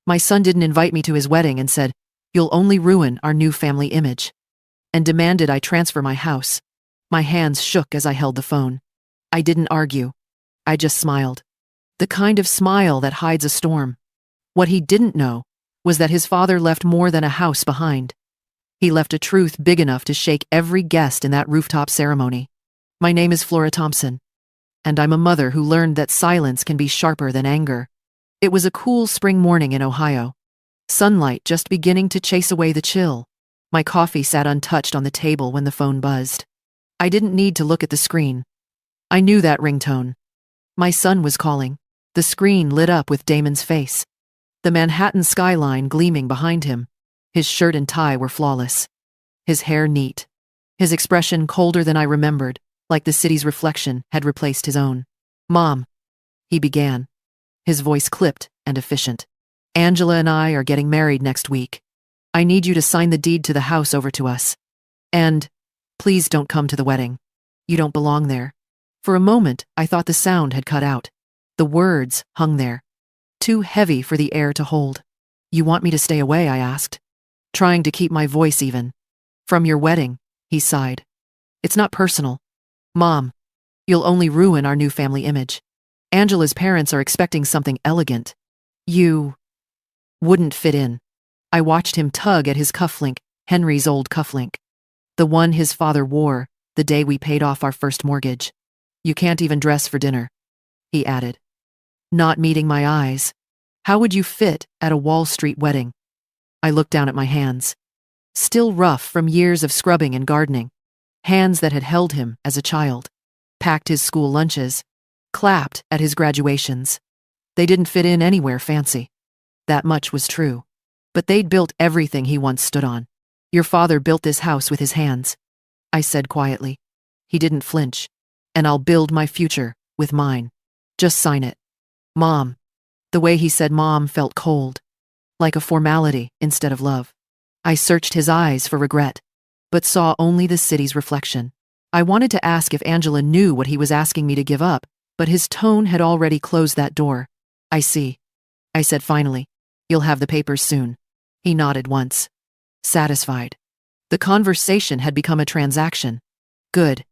My son didn't invite me to his wedding and said, "You'll only ruin our new family image," and demanded I transfer my house. My hands shook as I held the phone. I didn't argue. I just smiled. The kind of smile that hides a storm. What he didn't know was that his father left more than a house behind. He left a truth big enough to shake every guest in that rooftop ceremony. My name is Flora Thompson, and I'm a mother who learned that silence can be sharper than anger. It was a cool spring morning in Ohio. Sunlight just beginning to chase away the chill. My coffee sat untouched on the table when the phone buzzed. I didn't need to look at the screen. I knew that ringtone. My son was calling. The screen lit up with Damon's face. The Manhattan skyline gleaming behind him. His shirt and tie were flawless. His hair neat. His expression colder than I remembered, like the city's reflection had replaced his own. "Mom," he began. His voice clipped and efficient. "Angela and I are getting married next week. I need you to sign the deed to the house over to us. And please don't come to the wedding. You don't belong there." For a moment, I thought the sound had cut out. The words hung there, too heavy for the air to hold. "You want me to stay away?" I asked, trying to keep my voice even. "From your wedding," he sighed. "It's not personal. Mom, you'll only ruin our new family image. Angela's parents are expecting something elegant. You wouldn't fit in." I watched him tug at his cufflink, Henry's old cufflink. The one his father wore the day we paid off our first mortgage. "You can't even dress for dinner," he added, not meeting my eyes. "How would you fit at a Wall Street wedding?" I looked down at my hands. Still rough from years of scrubbing and gardening. Hands that had held him as a child. Packed his school lunches. Clapped at his graduations. They didn't fit in anywhere fancy. That much was true. But they'd built everything he once stood on. "Your father built this house with his hands," I said quietly. He didn't flinch. "And I'll build my future with mine. Just sign it." "Mom." The way he said mom felt cold. Like a formality instead of love. I searched his eyes for regret, but saw only the city's reflection. I wanted to ask if Angela knew what he was asking me to give up, but his tone had already closed that door. "I see," I said finally. "You'll have the papers soon." He nodded once. Satisfied. The conversation had become a transaction. "Good.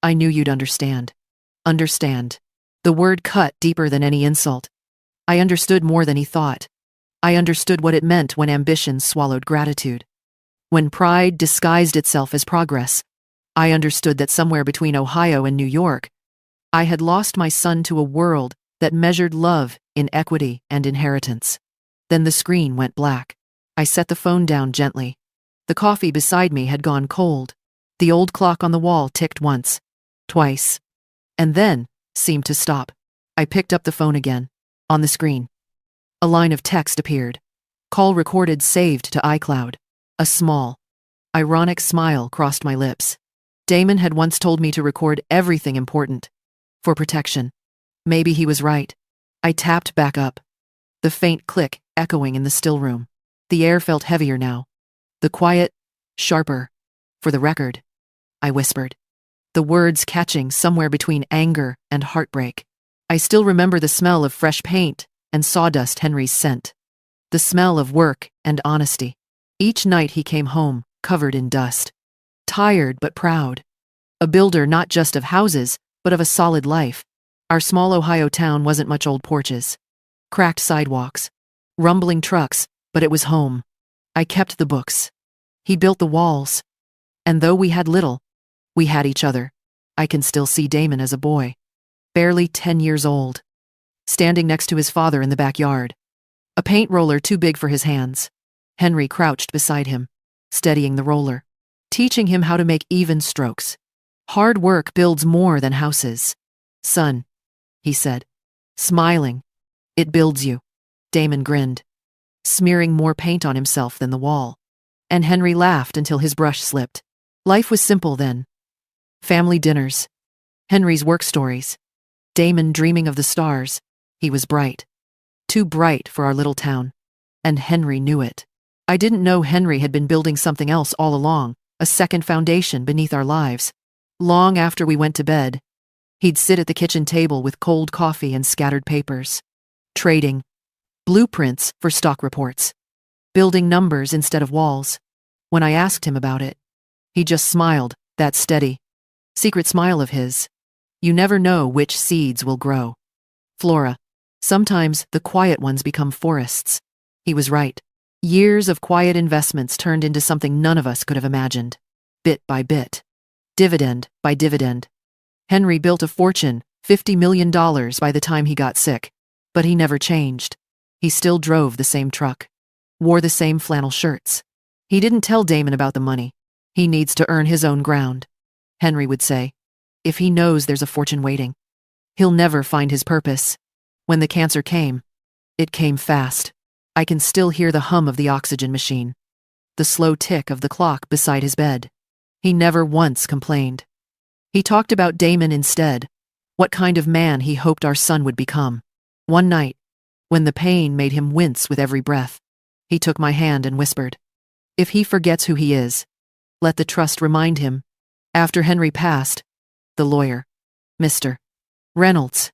I knew you'd understand." Understand. The word cut deeper than any insult. I understood more than he thought. I understood what it meant when ambition swallowed gratitude. When pride disguised itself as progress. I understood that somewhere between Ohio and New York, I had lost my son to a world that measured love in equity and inheritance. Then the screen went black. I set the phone down gently. The coffee beside me had gone cold. The old clock on the wall ticked once, twice, and then seemed to stop. I picked up the phone again. On the screen, a line of text appeared. Call recorded saved to iCloud. A small, ironic smile crossed my lips. Damon had once told me to record everything important. For protection. Maybe he was right. I tapped back up. The faint click echoing in the still room. The air felt heavier now. The quiet, sharper. "For the record," I whispered. The words catching somewhere between anger and heartbreak. I still remember the smell of fresh paint and sawdust Henry's scent. The smell of work and honesty. Each night he came home, covered in dust. Tired but proud. A builder not just of houses, but of a solid life. Our small Ohio town wasn't much old porches. Cracked sidewalks. Rumbling trucks, but it was home. I kept the books. He built the walls. And though we had little, we had each other. I can still see Damon as a boy. Barely 10 years old. Standing next to his father in the backyard. A paint roller too big for his hands. Henry crouched beside him, steadying the roller. Teaching him how to make even strokes. "Hard work builds more than houses. Son," he said, smiling. "It builds you." Damon grinned, smearing more paint on himself than the wall. And Henry laughed until his brush slipped. Life was simple then. Family dinners. Henry's work stories. Damon dreaming of the stars. He was bright. Too bright for our little town. And Henry knew it. I didn't know Henry had been building something else all along, a second foundation beneath our lives. Long after we went to bed, he'd sit at the kitchen table with cold coffee and scattered papers. Trading. blueprints for stock reports, building numbers instead of walls. When I asked him about it, he just smiled, that steady, secret smile of his. You never know which seeds will grow. Flora. Sometimes the quiet ones become forests. He was right. Years of quiet investments turned into something none of us could have imagined. Bit by bit. Dividend by dividend. Henry built a fortune, $50 million by the time he got sick. But he never changed. He still drove the same truck. Wore the same flannel shirts. He didn't tell Damon about the money. He needs to earn his own ground. Henry would say, if he knows there's a fortune waiting, he'll never find his purpose. When the cancer came, it came fast. I can still hear the hum of the oxygen machine, the slow tick of the clock beside his bed. He never once complained. He talked about Damon instead, what kind of man he hoped our son would become. One night, when the pain made him wince with every breath, he took my hand and whispered, if he forgets who he is, let the trust remind him. After Henry passed, the lawyer, Mr. Reynolds,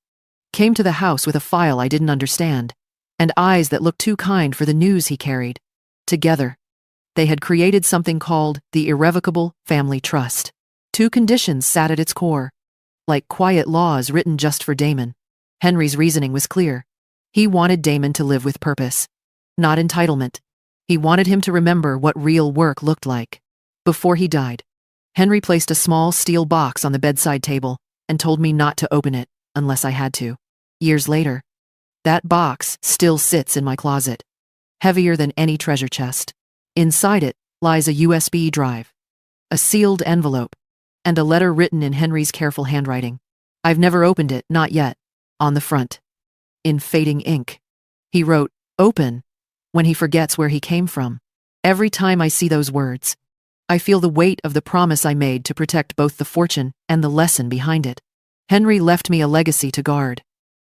came to the house with a file I didn't understand, and eyes that looked too kind for the news he carried. Together, they had created something called the Irrevocable Family Trust. 2 conditions sat at its core, like quiet laws written just for Damon. Henry's reasoning was clear. He wanted Damon to live with purpose, not entitlement. He wanted him to remember what real work looked like. Before he died, Henry placed a small steel box on the bedside table and told me not to open it unless I had to. Years later, that box still sits in my closet, heavier than any treasure chest. Inside it lies a USB drive, a sealed envelope, and a letter written in Henry's careful handwriting. I've never opened it, not yet. On the front, in fading ink, he wrote, "Open," when he forgets where he came from. Every time I see those words, I feel the weight of the promise I made to protect both the fortune and the lesson behind it. Henry left me a legacy to guard.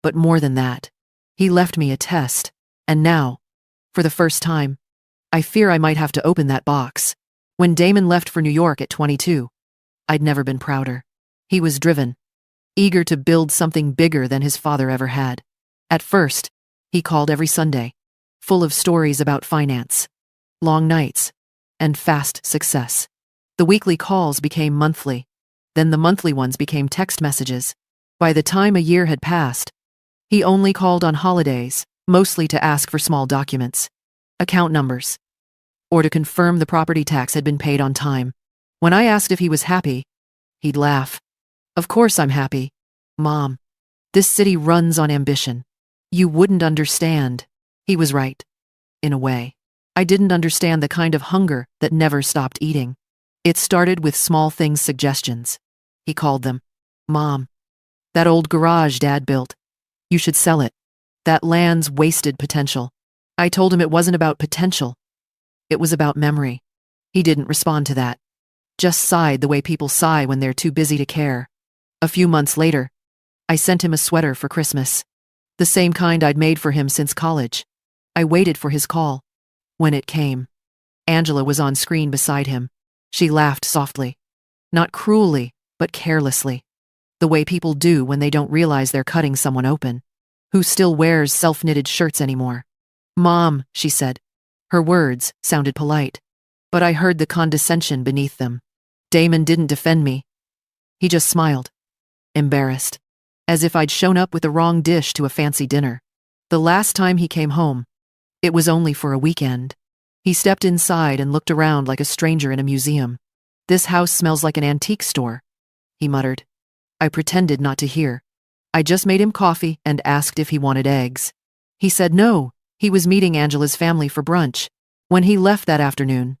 But more than that, he left me a test. And now, for the first time, I fear I might have to open that box. When Damon left for New York at 22, I'd never been prouder. He was driven, eager to build something bigger than his father ever had. At first, he called every Sunday, full of stories about finance, long nights, and fast success. The weekly calls became monthly. Then the monthly ones became text messages. By the time a year had passed, he only called on holidays, mostly to ask for small documents, account numbers, or to confirm the property tax had been paid on time. When I asked if he was happy, he'd laugh. Of course I'm happy, Mom. This city runs on ambition. You wouldn't understand. He was right. In a way. I didn't understand the kind of hunger that never stopped eating. It started with small things suggestions. He called them, Mom, that old garage Dad built. You should sell it. That land's wasted potential. I told him it wasn't about potential. It was about memory. He didn't respond to that. Just sighed the way people sigh when they're too busy to care. A few months later, I sent him a sweater for Christmas. The same kind I'd made for him since college. I waited for his call. When it came, Angela was on screen beside him. She laughed softly. Not cruelly, but carelessly. The way people do when they don't realize they're cutting someone open. Who still wears self-knitted shirts anymore. Mom, she said. Her words sounded polite, but I heard the condescension beneath them. Damon didn't defend me. He just smiled. Embarrassed. As if I'd shown up with the wrong dish to a fancy dinner. The last time he came home, it was only for a weekend. He stepped inside and looked around like a stranger in a museum. This house smells like an antique store, he muttered. I pretended not to hear. I just made him coffee and asked if he wanted eggs. He said no, he was meeting Angela's family for brunch. When he left that afternoon,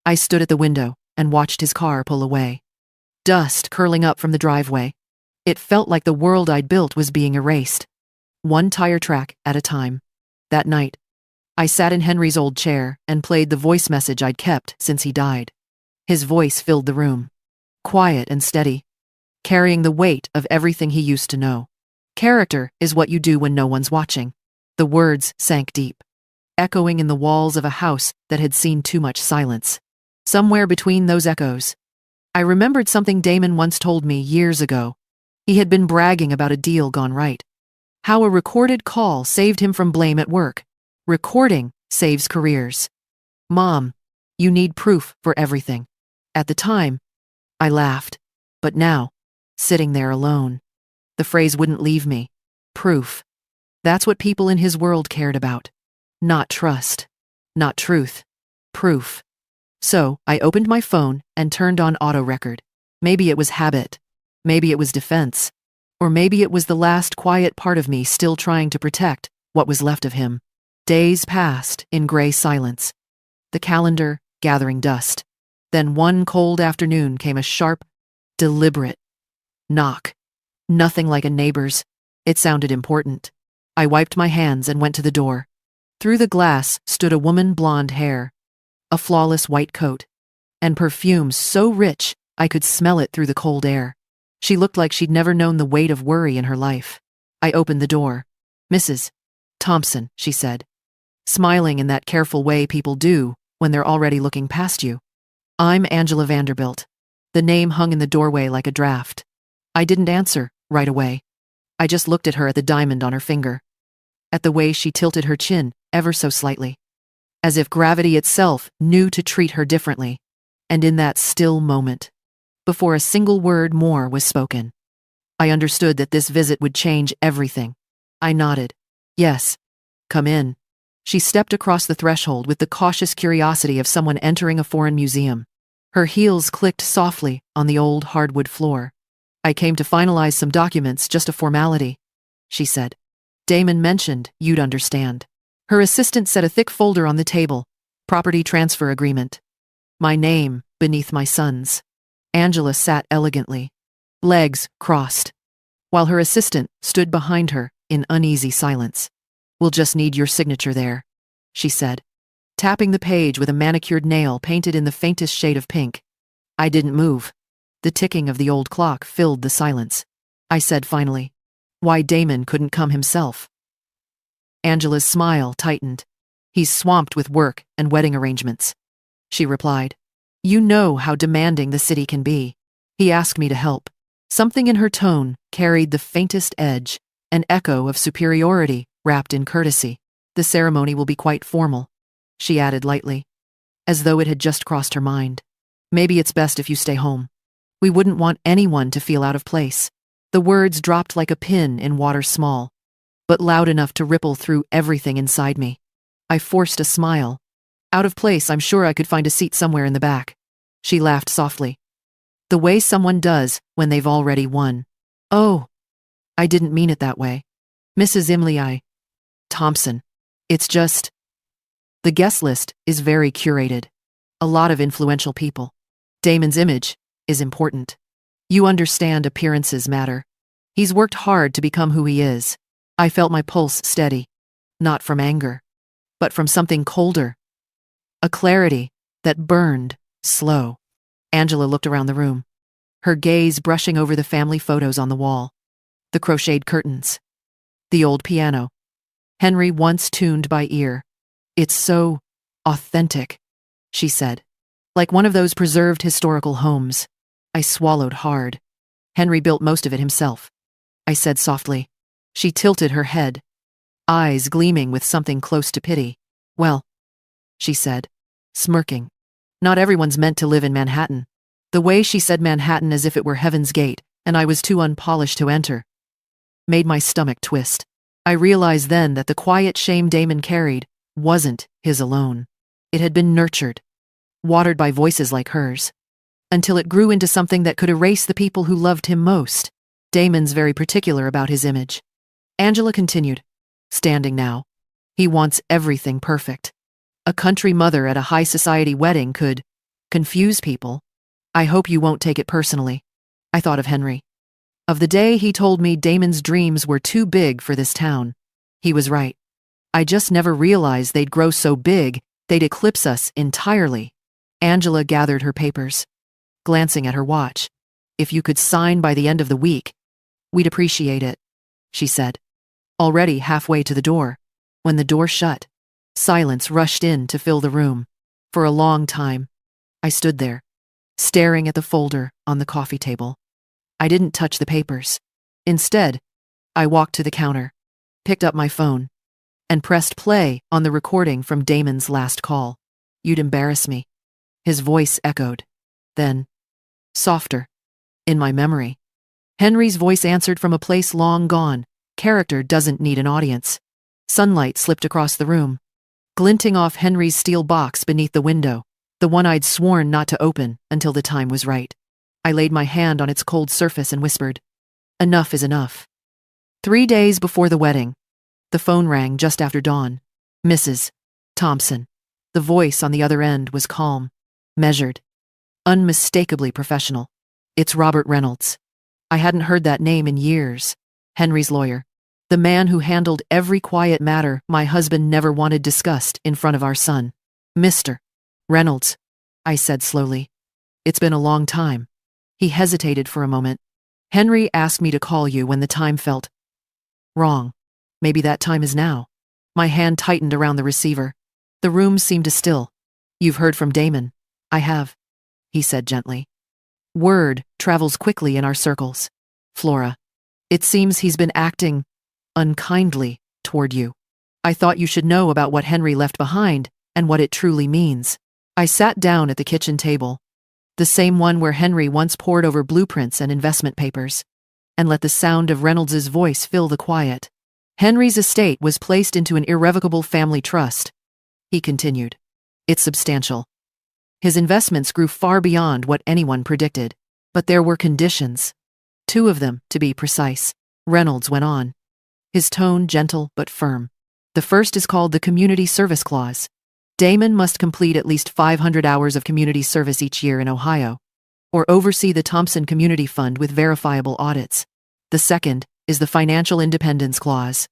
I stood at the window and watched his car pull away. Dust curling up from the driveway. It felt like the world I'd built was being erased. One tire track at a time. That night, I sat in Henry's old chair and played the voice message I'd kept since he died. His voice filled the room. Quiet and steady. Carrying the weight of everything he used to know. Character is what you do when no one's watching. The words sank deep, echoing in the walls of a house that had seen too much silence. Somewhere between those echoes, I remembered something Damon once told me years ago. He had been bragging about a deal gone right. How a recorded call saved him from blame at work. Recording saves careers. Mom, you need proof for everything. At the time, I laughed. But now, sitting there alone, the phrase wouldn't leave me. Proof. That's what people in his world cared about. Not trust. Not truth. Proof. So, I opened my phone and turned on auto record. Maybe it was habit. Maybe it was defense. Or maybe it was the last quiet part of me still trying to protect what was left of him. Days passed in gray silence. The calendar gathering dust. Then one cold afternoon came a sharp, deliberate knock. Nothing like a neighbor's. It sounded important. I wiped my hands and went to the door. Through the glass stood a woman, blonde hair, a flawless white coat, and perfume so rich I could smell it through the cold air. She looked like she'd never known the weight of worry in her life. I opened the door. Mrs. Thompson, she said, smiling in that careful way people do when they're already looking past you. I'm Angela Vanderbilt. The name hung in the doorway like a draft. I didn't answer right away. I just looked at her, at the diamond on her finger, at the way she tilted her chin ever so slightly, as if gravity itself knew to treat her differently. And in that still moment, before a single word more was spoken, I understood that this visit would change everything. I nodded. Yes. Come in. She stepped across the threshold with the cautious curiosity of someone entering a foreign museum. Her heels clicked softly on the old hardwood floor. I came to finalize some documents, just a formality, she said. Damon mentioned you'd understand. Her assistant set a thick folder on the table. Property transfer agreement. My name beneath my son's. Angela sat elegantly, legs crossed, while her assistant stood behind her in uneasy silence. We'll just need your signature there, she said, tapping the page with a manicured nail painted in the faintest shade of pink. I didn't move. The ticking of the old clock filled the silence. I said finally, why Damon couldn't come himself. Angela's smile tightened. He's swamped with work and wedding arrangements, she replied. You know how demanding the city can be. He asked me to help. Something in her tone carried the faintest edge, an echo of superiority wrapped in courtesy. The ceremony will be quite formal, she added lightly, as though it had just crossed her mind. Maybe it's best if you stay home. We wouldn't want anyone to feel out of place. The words dropped like a pin in water small, but loud enough to ripple through everything inside me. I forced a smile. Out of place, I'm sure I could find a seat somewhere in the back. She laughed softly. The way someone does when they've already won. Oh, I didn't mean it that way. Mrs. Imlay Thompson. It's just... The guest list is very curated. A lot of influential people. Damon's image is important. You understand appearances matter. He's worked hard to become who he is. I felt my pulse steady. Not from anger, but from something colder. A clarity that burned, slow. Angela looked around the room, her gaze brushing over the family photos on the wall, the crocheted curtains, the old piano, Henry once tuned by ear. It's so authentic, she said, like one of those preserved historical homes. I swallowed hard. Henry built most of it himself, I said softly. She tilted her head, eyes gleaming with something close to pity. Well, she said, smirking. Not everyone's meant to live in Manhattan. The way she said Manhattan as if it were Heaven's Gate, and I was too unpolished to enter, made my stomach twist. I realized then that the quiet shame Damon carried wasn't his alone. It had been nurtured, watered by voices like hers, until it grew into something that could erase the people who loved him most. Damon's very particular about his image. Angela continued, standing now. He wants everything perfect. A country mother at a high society wedding could confuse people. I hope you won't take it personally. I thought of Henry. Of the day he told me Damon's dreams were too big for this town. He was right. I just never realized they'd grow so big, they'd eclipse us entirely. Angela gathered her papers, glancing at her watch. If you could sign by the end of the week, we'd appreciate it, she said, already halfway to the door. When the door shut, silence rushed in to fill the room. For a long time, I stood there, staring at the folder on the coffee table. I didn't touch the papers. Instead, I walked to the counter, picked up my phone, and pressed play on the recording from Damon's last call. "You'd embarrass me." His voice echoed. Then, softer, in my memory. Henry's voice answered from a place long gone. Character doesn't need an audience. Sunlight slipped across the room, glinting off Henry's steel box beneath the window, the one I'd sworn not to open until the time was right. I laid my hand on its cold surface and whispered, "Enough is enough." 3 days before the wedding, the phone rang just after dawn. "Mrs. Thompson." The voice on the other end was calm, measured, unmistakably professional. "It's Robert Reynolds." I hadn't heard that name in years. Henry's lawyer. The man who handled every quiet matter my husband never wanted discussed in front of our son. "Mr. Reynolds," I said slowly. "It's been a long time." He hesitated for a moment. "Henry asked me to call you when the time felt wrong. Maybe that time is now." My hand tightened around the receiver. The room seemed to still. "You've heard from Damon." "I have," he said gently. "Word travels quickly in our circles, Flora. It seems he's been acting unkindly toward you. I thought you should know about what Henry left behind and what it truly means." I sat down at the kitchen table, the same one where Henry once pored over blueprints and investment papers, and let the sound of Reynolds's voice fill the quiet. "Henry's estate was placed into an irrevocable family trust," he continued. "It's substantial. His investments grew far beyond what anyone predicted, but there were conditions. 2 of them, to be precise," Reynolds went on, his tone gentle but firm. "The first is called the Community Service Clause. Damon must complete at least 500 hours of community service each year in Ohio, or oversee the Thompson Community Fund with verifiable audits. The second is the Financial Independence Clause.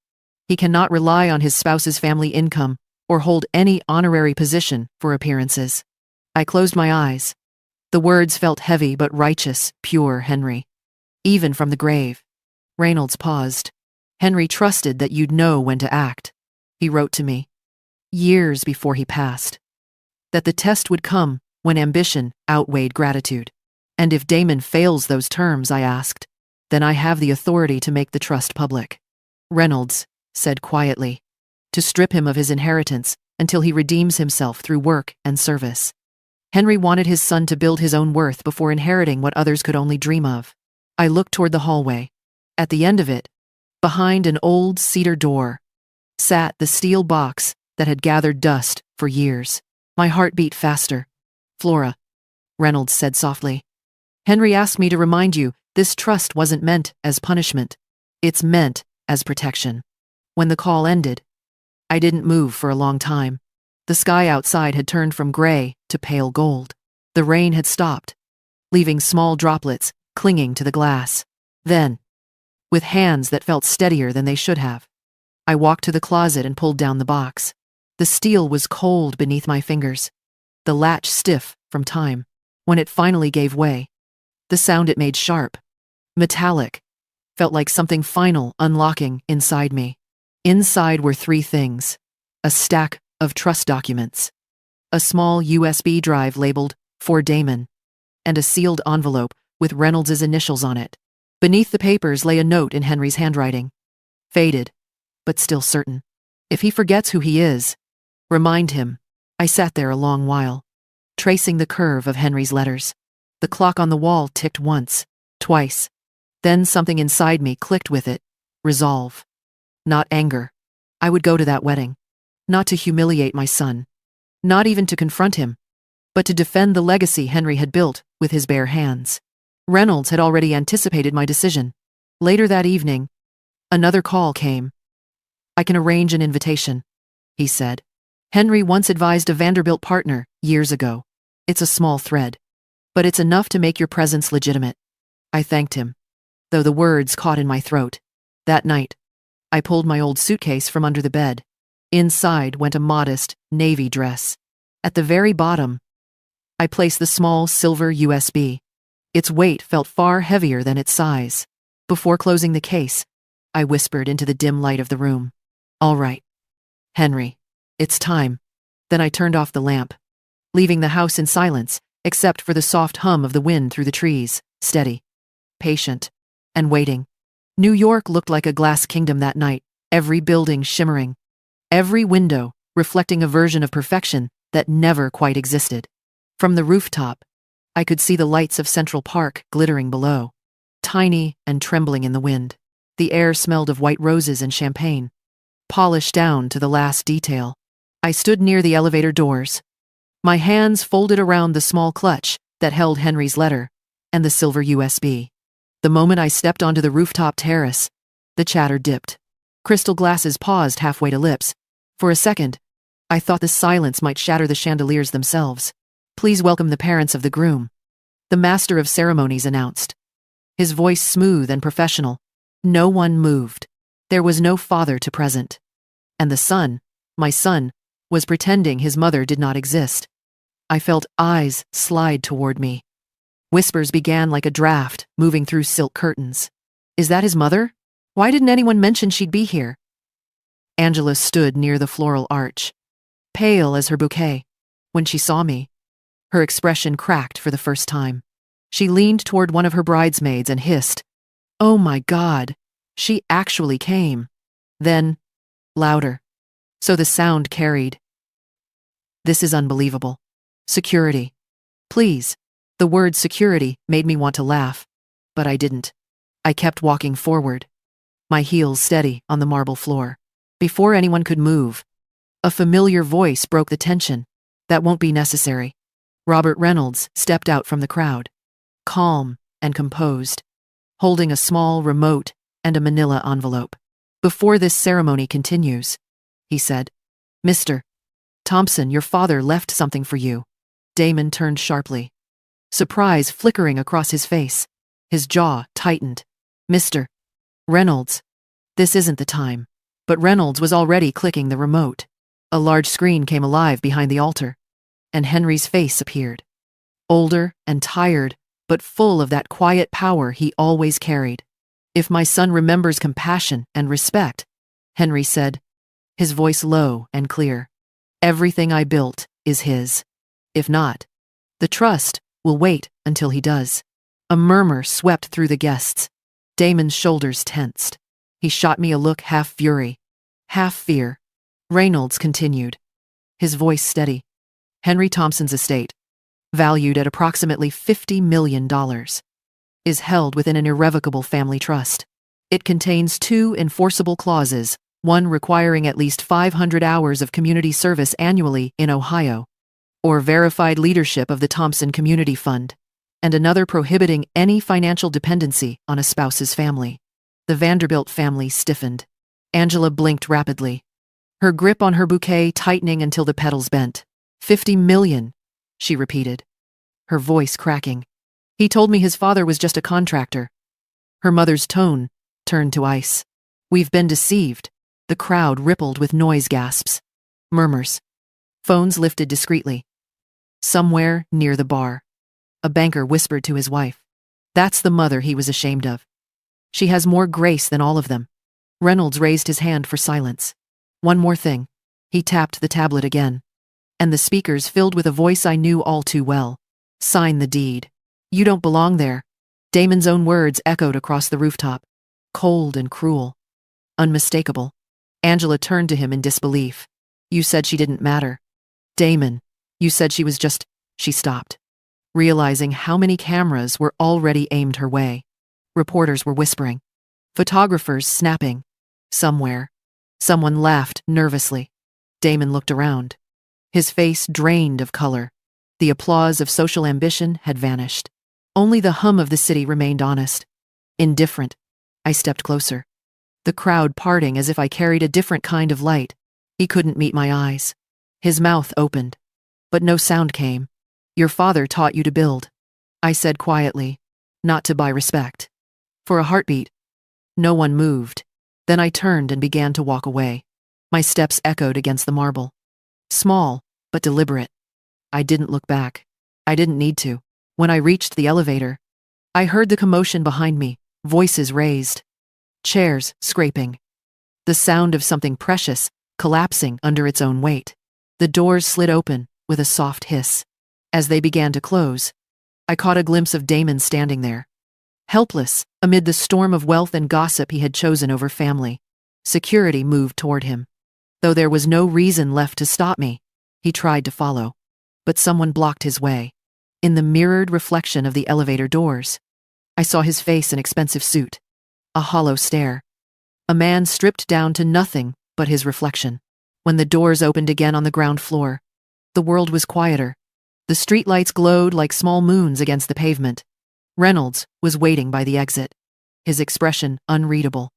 He cannot rely on his spouse's family income or hold any honorary position for appearances." I closed my eyes. The words felt heavy but righteous, pure Henry. Even from the grave. Reynolds paused. "Henry trusted that you'd know when to act. He wrote to me, years before he passed, that the test would come when ambition outweighed gratitude. And if Damon fails those terms," I asked, "then I have the authority to make the trust public." Reynolds said quietly, "To strip him of his inheritance until he redeems himself through work and service." Henry wanted his son to build his own worth before inheriting what others could only dream of. I looked toward the hallway. At the end of it, behind an old cedar door, sat the steel box that had gathered dust for years. My heart beat faster. "Flora," Reynolds said softly, "Henry asked me to remind you this trust wasn't meant as punishment. It's meant as protection." When the call ended, I didn't move for a long time. The sky outside had turned from gray to pale gold. The rain had stopped, leaving small droplets clinging to the glass. Then, with hands that felt steadier than they should have, I walked to the closet and pulled down the box. The steel was cold beneath my fingers, the latch stiff from time. When it finally gave way, the sound it made sharp, metallic, felt like something final unlocking inside me. Inside were 3 things: a stack of trust documents, a small USB drive labeled "For Damon," and a sealed envelope with Reynolds's initials on it. Beneath the papers lay a note in Henry's handwriting, faded, but still certain. "If he forgets who he is, remind him." I sat there a long while, tracing the curve of Henry's letters. The clock on the wall ticked once, twice. Then something inside me clicked with it. Resolve. Not anger. I would go to that wedding. Not to humiliate my son. Not even to confront him. But to defend the legacy Henry had built with his bare hands. Reynolds had already anticipated my decision. Later that evening, another call came. "I can arrange an invitation," he said. "Henry once advised a Vanderbilt partner years ago. It's a small thread, but it's enough to make your presence legitimate." I thanked him, though the words caught in my throat. That night, I pulled my old suitcase from under the bed. Inside went a modest navy dress. At the very bottom, I placed the small silver USB. Its weight felt far heavier than its size. Before closing the case, I whispered into the dim light of the room, "All right, Henry, it's time." Then I turned off the lamp, leaving the house in silence, except for the soft hum of the wind through the trees, steady, patient, and waiting. New York looked like a glass kingdom that night, every building shimmering, every window reflecting a version of perfection that never quite existed. From the rooftop, I could see the lights of Central Park glittering below, tiny and trembling in the wind. The air smelled of white roses and champagne, polished down to the last detail. I stood near the elevator doors, my hands folded around the small clutch that held Henry's letter and the silver USB. The moment I stepped onto the rooftop terrace, the chatter dipped. Crystal glasses paused halfway to lips. For a second, I thought the silence might shatter the chandeliers themselves. "Please welcome the parents of the groom," the master of ceremonies announced. His voice smooth and professional. No one moved. There was no father to present. And the son, my son, was pretending his mother did not exist. I felt eyes slide toward me. Whispers began like a draft, moving through silk curtains. "Is that his mother? Why didn't anyone mention she'd be here?" Angela stood near the floral arch, pale as her bouquet. When she saw me, her expression cracked for the first time. She leaned toward one of her bridesmaids and hissed, "Oh my God, she actually came." Then, louder, so the sound carried. "This is unbelievable. Security. Please." The word security made me want to laugh, but I didn't. I kept walking forward, my heels steady on the marble floor. Before anyone could move, a familiar voice broke the tension. "That won't be necessary." Robert Reynolds stepped out from the crowd, calm and composed, holding a small remote and a manila envelope. "Before this ceremony continues," he said, "Mr. Thompson, your father left something for you." Damon turned sharply, surprise flickering across his face. His jaw tightened. "Mr. Reynolds, this isn't the time." But Reynolds was already clicking the remote. A large screen came alive behind the altar, and Henry's face appeared. Older and tired, but full of that quiet power he always carried. "If my son remembers compassion and respect," Henry said, his voice low and clear, "everything I built is his. If not, the trust will wait until he does." A murmur swept through the guests. Damon's shoulders tensed. He shot me a look half fury, half fear. Reynolds continued, his voice steady. "Henry Thompson's estate, valued at approximately $50 million, is held within an irrevocable family trust. It contains 2 enforceable clauses, one requiring at least 500 hours of community service annually in Ohio, or verified leadership of the Thompson Community Fund, and another prohibiting any financial dependency on a spouse's family." The Vanderbilt family stiffened. Angela blinked rapidly, her grip on her bouquet tightening until the petals bent. "50 million, she repeated, her voice cracking. "He told me his father was just a contractor." Her mother's tone turned to ice. "We've been deceived." The crowd rippled with noise gasps, murmurs. Phones lifted discreetly. Somewhere near the bar, a banker whispered to his wife, "That's the mother he was ashamed of. She has more grace than all of them." Reynolds raised his hand for silence. "One more thing." He tapped the tablet again, and the speakers filled with a voice I knew all too well. "Sign the deed. You don't belong there." Damon's own words echoed across the rooftop, cold and cruel, unmistakable. Angela turned to him in disbelief. "You said she didn't matter." "Damon, you said she was just—" She stopped, realizing how many cameras were already aimed her way. Reporters were whispering, photographers snapping. Somewhere, someone laughed nervously. Damon looked around, his face drained of color. The applause of social ambition had vanished. Only the hum of the city remained honest, indifferent. I stepped closer, the crowd parting as if I carried a different kind of light. He couldn't meet my eyes. His mouth opened, but no sound came. "Your father taught you to build," I said quietly, "not to buy respect." For a heartbeat, no one moved. Then I turned and began to walk away. My steps echoed against the marble. Small, but deliberate. I didn't look back. I didn't need to. When I reached the elevator, I heard the commotion behind me, voices raised, chairs scraping, the sound of something precious collapsing under its own weight. The doors slid open with a soft hiss. As they began to close, I caught a glimpse of Damon standing there, helpless amid the storm of wealth and gossip he had chosen over family. Security moved toward him. Though there was no reason left to stop me, he tried to follow. But someone blocked his way. In the mirrored reflection of the elevator doors, I saw his face in expensive suit. A hollow stare. A man stripped down to nothing but his reflection. When the doors opened again on the ground floor, the world was quieter. The streetlights glowed like small moons against the pavement. Reynolds was waiting by the exit, his expression unreadable.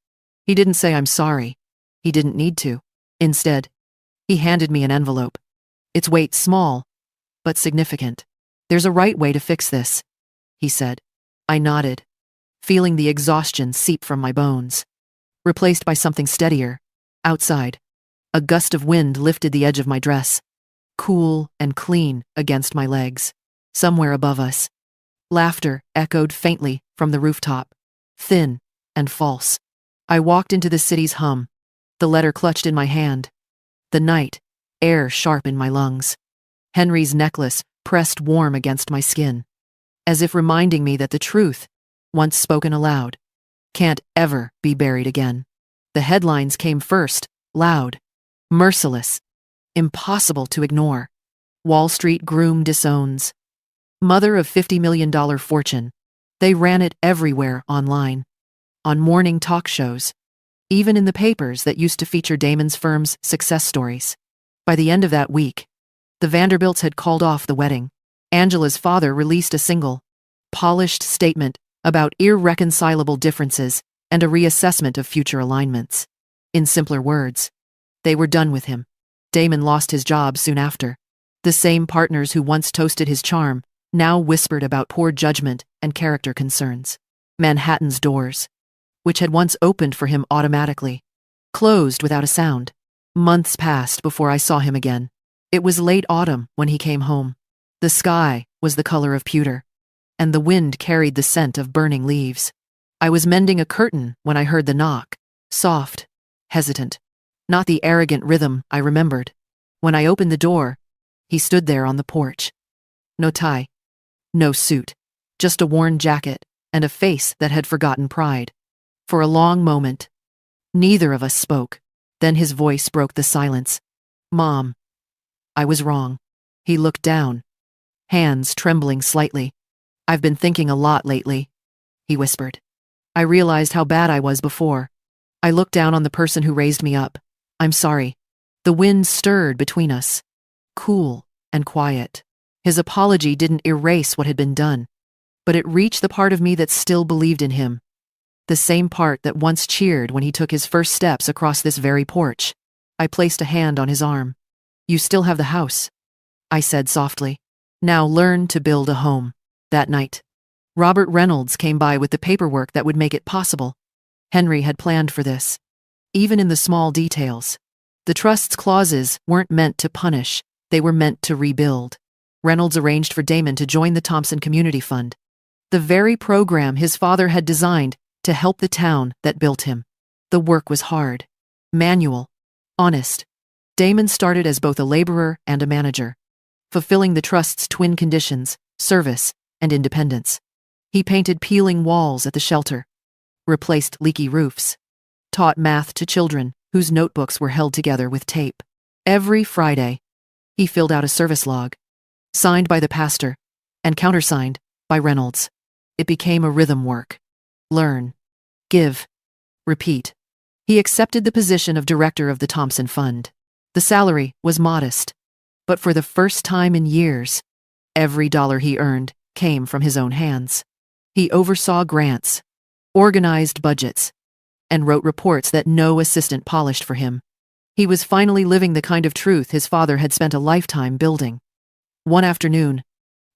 He didn't say I'm sorry. He didn't need to. Instead, he handed me an envelope. Its weight small, but significant. There's a right way to fix this, he said. I nodded, feeling the exhaustion seep from my bones. Replaced by something steadier. Outside, a gust of wind lifted the edge of my dress, cool and clean against my legs. Somewhere above us, laughter echoed faintly from the rooftop, thin and false. I walked into the city's hum, the letter clutched in my hand. The night, air sharp in my lungs. Henry's necklace pressed warm against my skin, as if reminding me that the truth, once spoken aloud, can't ever be buried again. The headlines came first, loud, merciless, impossible to ignore. Wall Street groom disowns. Mother of $50 million fortune. They ran it everywhere online. On morning talk shows. Even in the papers that used to feature Damon's firm's success stories. By the end of that week, the Vanderbilts had called off the wedding. Angela's father released a single, polished statement about irreconcilable differences and a reassessment of future alignments. In simpler words, they were done with him. Damon lost his job soon after. The same partners who once toasted his charm now whispered about poor judgment and character concerns. Manhattan's doors, which had once opened for him automatically, closed without a sound. Months passed before I saw him again. It was late autumn when he came home. The sky was the color of pewter, and the wind carried the scent of burning leaves. I was mending a curtain when I heard the knock, soft, hesitant, not the arrogant rhythm I remembered. When I opened the door, he stood there on the porch. No tie, no suit, just a worn jacket and a face that had forgotten pride. For a long moment, neither of us spoke. Then his voice broke the silence. Mom, I was wrong. He looked down, hands trembling slightly. I've been thinking a lot lately, he whispered. I realized how bad I was before. I looked down on the person who raised me up. I'm sorry. The wind stirred between us, cool and quiet. His apology didn't erase what had been done, but it reached the part of me that still believed in him. The same part that once cheered when he took his first steps across this very porch. I placed a hand on his arm. You still have the house, I said softly. Now learn to build a home. That night, Robert Reynolds came by with the paperwork that would make it possible. Henry had planned for this. Even in the small details. The trust's clauses weren't meant to punish, they were meant to rebuild. Reynolds arranged for Damon to join the Thompson Community Fund, the very program his father had designed to help the town that built him. The work was hard, manual, honest. Damon started as both a laborer and a manager, fulfilling the trust's twin conditions, service and independence. He painted peeling walls at the shelter, replaced leaky roofs, taught math to children whose notebooks were held together with tape. Every Friday, he filled out a service log, signed by the pastor and countersigned by Reynolds. It became a rhythm work. Learn, give, repeat. He accepted the position of director of the Thompson Fund. The salary was modest, but for the first time in years, every dollar he earned came from his own hands. He oversaw grants, organized budgets, and wrote reports that no assistant polished for him. He was finally living the kind of truth his father had spent a lifetime building. One afternoon,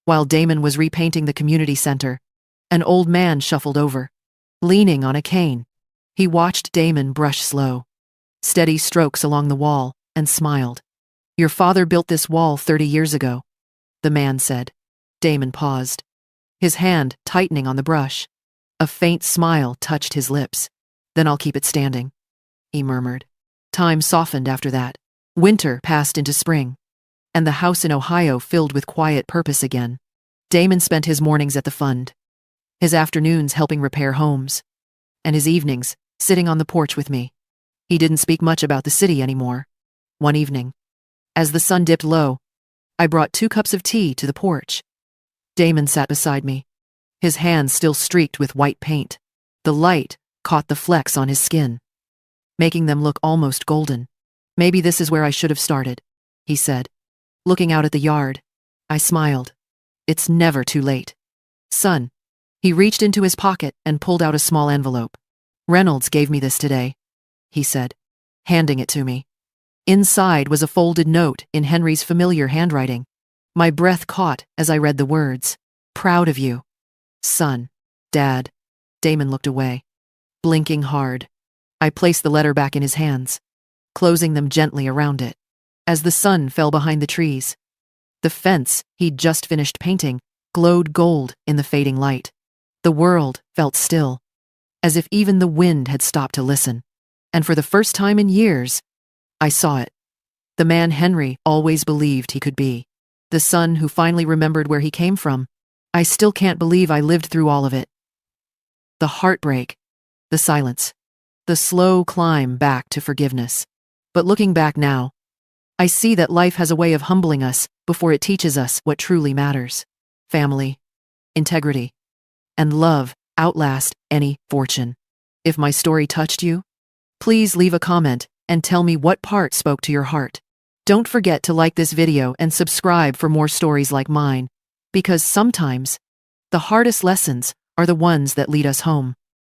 while Damon was repainting the community center, an old man shuffled over, leaning on a cane. He watched Damon brush slow, steady strokes along the wall, and smiled. Your father built this wall 30 years ago, the man said. Damon paused, his hand tightening on the brush. A faint smile touched his lips. Then I'll keep it standing, he murmured. Time softened after that. Winter passed into spring, and the house in Ohio filled with quiet purpose again. Damon spent his mornings at the fund, his afternoons helping repair homes, and his evenings sitting on the porch with me. He didn't speak much about the city anymore. one evening. As the sun dipped low, I brought 2 cups of tea to the porch. Damon sat beside me, his hands still streaked with white paint. The light caught the flecks on his skin, making them look almost golden. "Maybe this is where I should have started," he said, looking out at the yard. I smiled. "It's never too late." "Son." He reached into his pocket and pulled out a small envelope. "Reynolds gave me this today," he said, handing it to me. Inside was a folded note in Henry's familiar handwriting. My breath caught as I read the words. "Proud of you, son, Dad." Damon looked away, blinking hard. I placed the letter back in his hands, closing them gently around it. As the sun fell behind the trees, the fence he'd just finished painting glowed gold in the fading light. The world felt still, as if even the wind had stopped to listen. And for the first time in years, I saw it. The man Henry always believed he could be. The son who finally remembered where he came from. I still can't believe I lived through all of it. The heartbreak, the silence, the slow climb back to forgiveness. But looking back now, I see that life has a way of humbling us before it teaches us what truly matters. Family, integrity, and love outlast any fortune. If my story touched you, please leave a comment and tell me what part spoke to your heart. Don't forget to like this video and subscribe for more stories like mine, because sometimes the hardest lessons are the ones that lead us home.